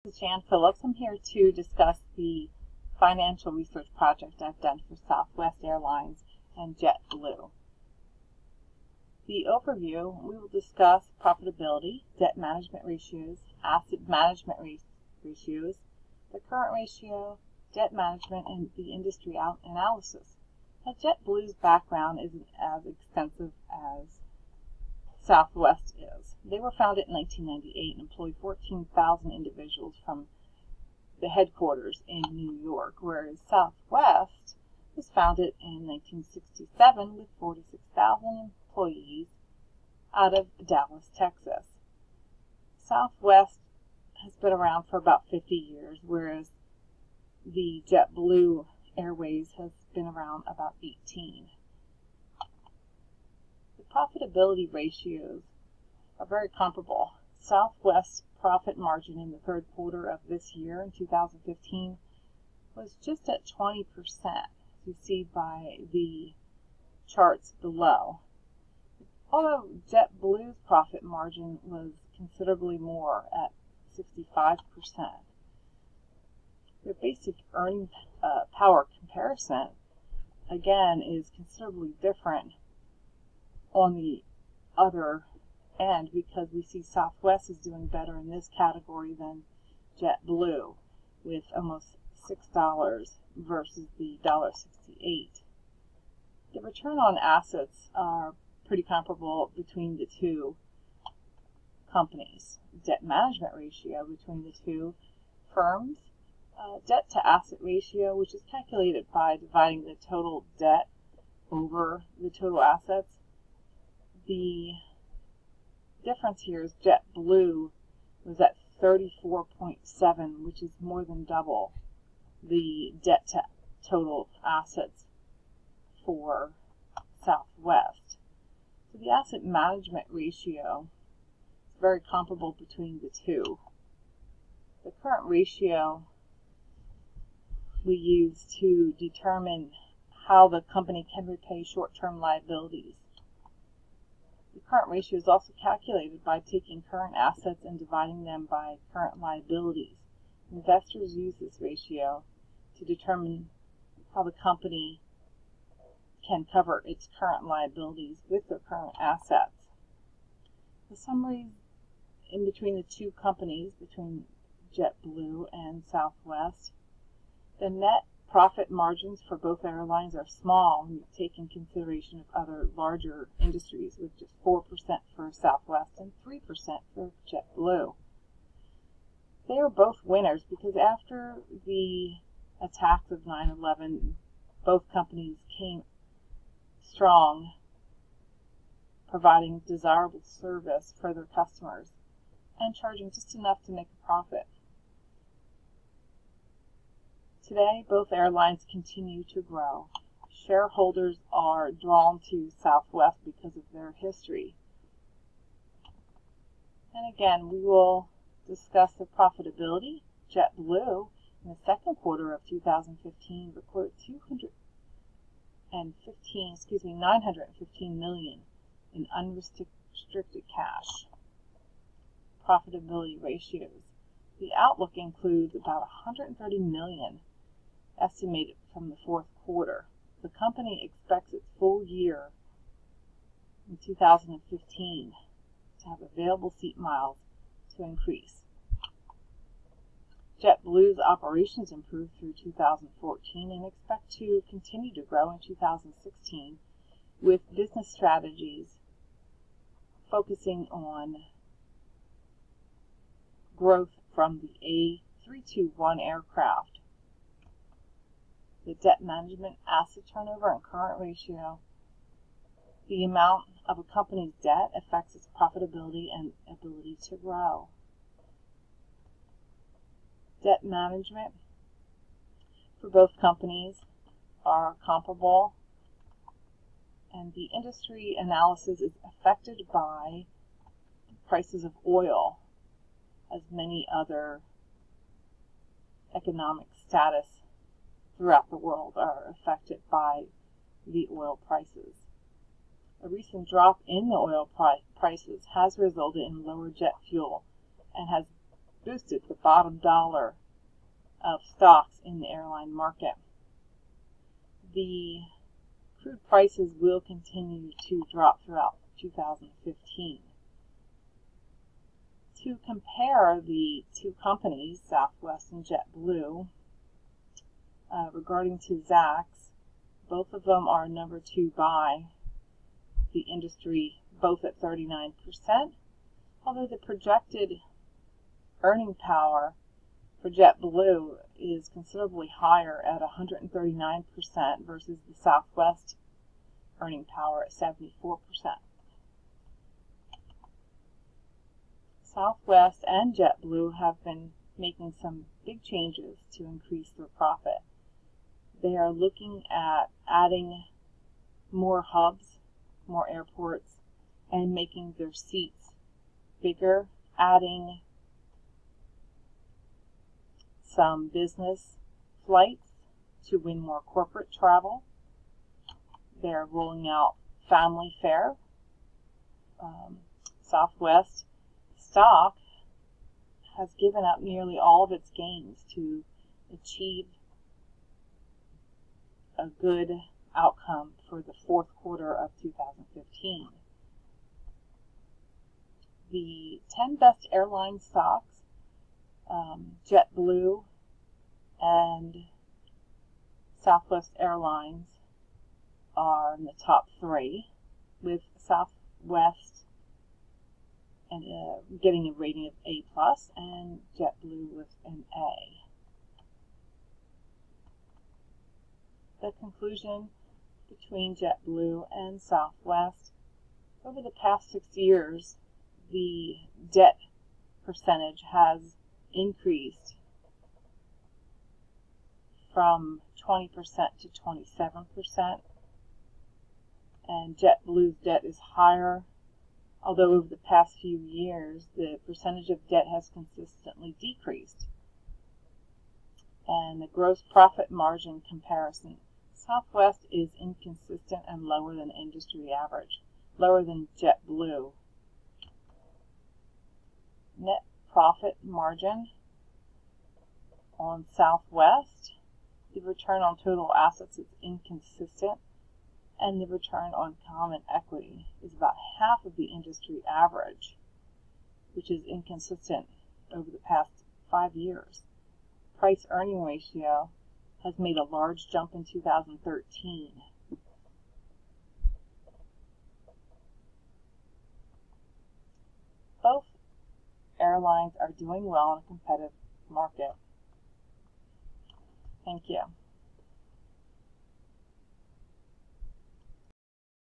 This is Jan Phillips. I'm here to discuss the financial research project I've done for Southwest Airlines and JetBlue. The overview, we will discuss profitability, debt management ratios, asset management ratios, the current ratio, debt management, and the industry analysis. Now, JetBlue's background isn't as extensive as Southwest is. They were founded in 1998 and employ 14,000 individuals from the headquarters in New York, whereas Southwest was founded in 1967 with 46,000 employees out of Dallas, Texas. Southwest has been around for about 50 years, whereas the JetBlue Airways has been around about 18. Profitability ratios are very comparable. Southwest's profit margin in the third quarter of this year, in 2015, was just at 20%, as you see by the charts below. Although JetBlue's profit margin was considerably more at 65%. Their basic earning power comparison, again, is considerably different on the other end, because we see Southwest is doing better in this category than JetBlue, with almost $6 versus the $1.68. The return on assets are pretty comparable between the two companies. Debt management ratio between the two firms, debt to asset ratio, which is calculated by dividing the total debt over the total assets. The difference here is JetBlue was at 34.7, which is more than double the debt to total assets for Southwest. So the asset management ratio is very comparable between the two. The current ratio we use to determine how the company can repay short-term liabilities. The current ratio is also calculated by taking current assets and dividing them by current liabilities. Investors use this ratio to determine how the company can cover its current liabilities with their current assets. The summary in between the two companies, between JetBlue and Southwest, the net profit margins for both airlines are small when you take in consideration of other larger industries, with just 4% for Southwest and 3% for JetBlue. They are both winners because after the attacks of 9/11, both companies came strong, providing desirable service for their customers and charging just enough to make a profit. Today, both airlines continue to grow. Shareholders are drawn to Southwest because of their history. And again, we will discuss the profitability. JetBlue, in the second quarter of 2015, recorded $915 million in unrestricted cash. Profitability ratios. The outlook includes about $130 million estimated from the fourth quarter. The company expects its full year in 2015 to have available seat miles to increase. JetBlue's operations improved through 2014 and expect to continue to grow in 2016 with business strategies focusing on growth from the A321 aircraft. The debt management, asset turnover, and current ratio. The amount of a company's debt affects its profitability and ability to grow. Debt management for both companies are comparable, and the industry analysis is affected by the prices of oil, as many other economic status throughout the world are affected by the oil prices. A recent drop in the oil prices has resulted in lower jet fuel and has boosted the bottom dollar of stocks in the airline market. The crude prices will continue to drop throughout 2015. To compare the two companies, Southwest and JetBlue, regarding to Zacks, both of them are number 2 by the industry, both at 39%, although the projected earning power for JetBlue is considerably higher at 139% versus the Southwest earning power at 74%. Southwest and JetBlue have been making some big changes to increase their profit. They are looking at adding more hubs, more airports, and making their seats bigger, adding some business flights to win more corporate travel. They're rolling out family fare. Southwest stock has given up nearly all of its gains to achieve a good outcome for the fourth quarter of 2015. The 10 best airline stocks, JetBlue and Southwest Airlines are in the top 3, with Southwest and getting a rating of A+, and JetBlue with an A. The conclusion between JetBlue and Southwest: over the past 6 years, the debt percentage has increased from 20% to 27%, and JetBlue's debt is higher, although over the past few years the percentage of debt has consistently decreased. And the gross profit margin comparison: Southwest is inconsistent and lower than industry average, lower than JetBlue. Net profit margin on Southwest, the return on total assets is inconsistent, and the return on common equity is about half of the industry average, which is inconsistent over the past 5 years. Price-earning ratio has made a large jump in 2013. Both airlines are doing well in a competitive market. Thank you.